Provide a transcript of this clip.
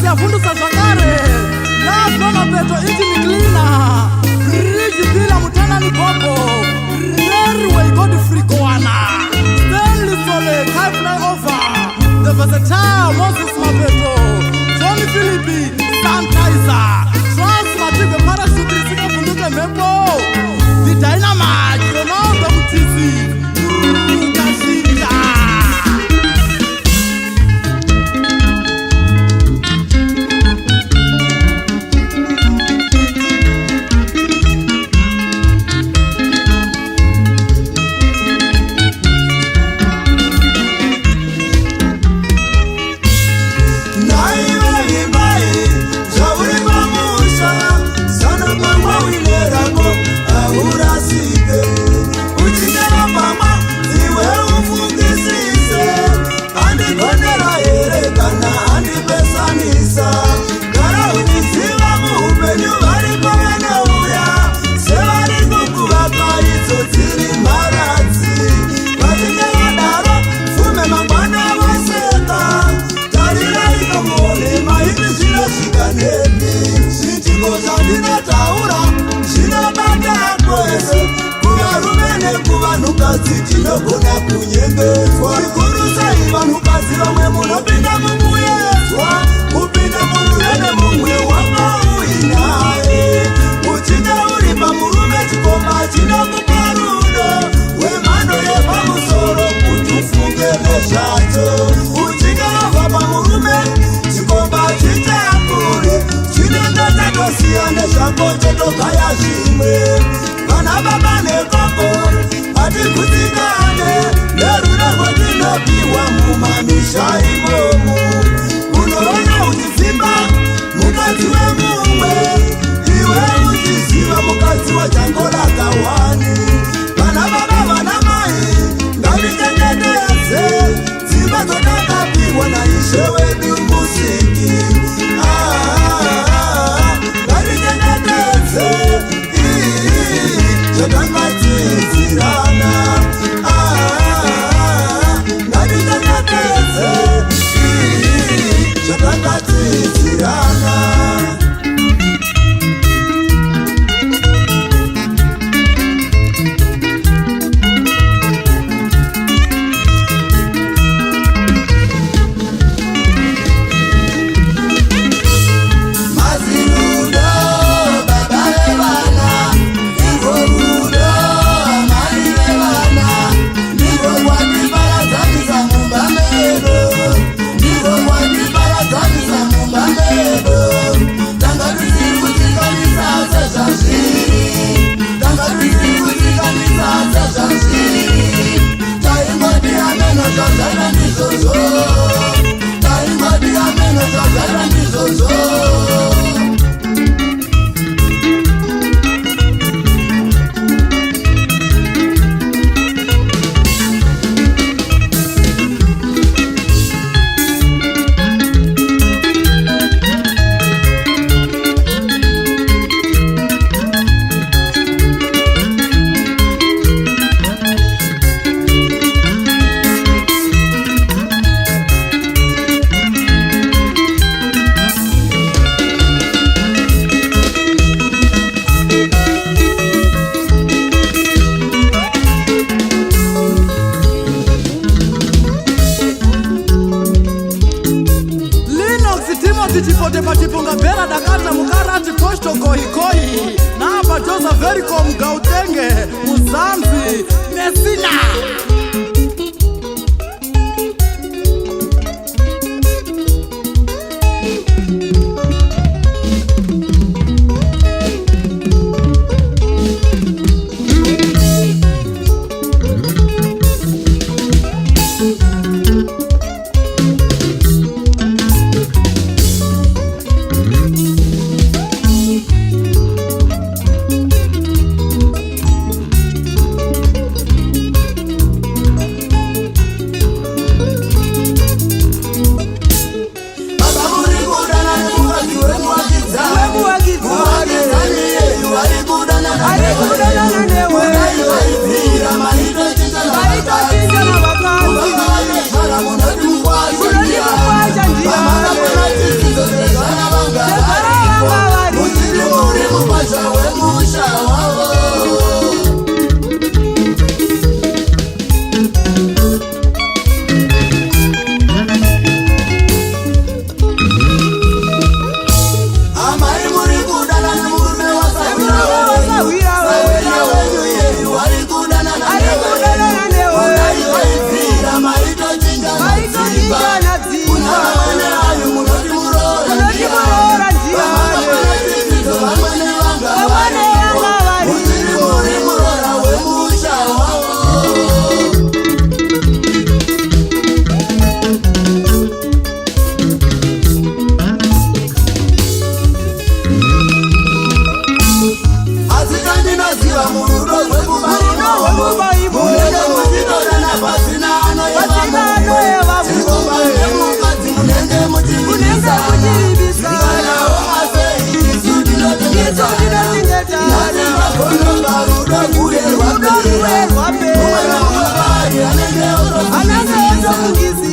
siyafundisa zvakare lapha mapeto iti miklina rich bila mutanani bobo railway godfrey gowana stanley sole kai flyover the versatile moses mapeto john philipi sanitizer trans matibe parachute risingavhunduke mhepo the dynamite ronaldo mutisi ukashinda tinogona kunyengedzwa ikuru sei vanhukadzi vamwe munopinda mukuyedzwa kupinda muruvene mumwe wamauinaye uchinge uri pamurume chikomba chinokupa rudo wemhando yepamusoro kuti ufunge nezvacho uchinge wabva pamurume chikomba chichakure chinenge chatosiya nezvako chotogaya zvimwe vana baba nekoko atikutikane nerudo rwetinopiwa mumamisha imomo unoona uchifimba mukadzi wemumwe iwe uchiziva mukadzi wachangolakawani vana baba vana mai ngatichengetedze dzimba dzotakapiwa naishe wedu musiki ngatichengetedze zvatangadzidzirana ngatichengetedze zvatangadzidzirana tichipote patipunga bhera dakata mukarati posto gohikoi napa josa vericom gautenge muzanzi nesina anenge oto mungisi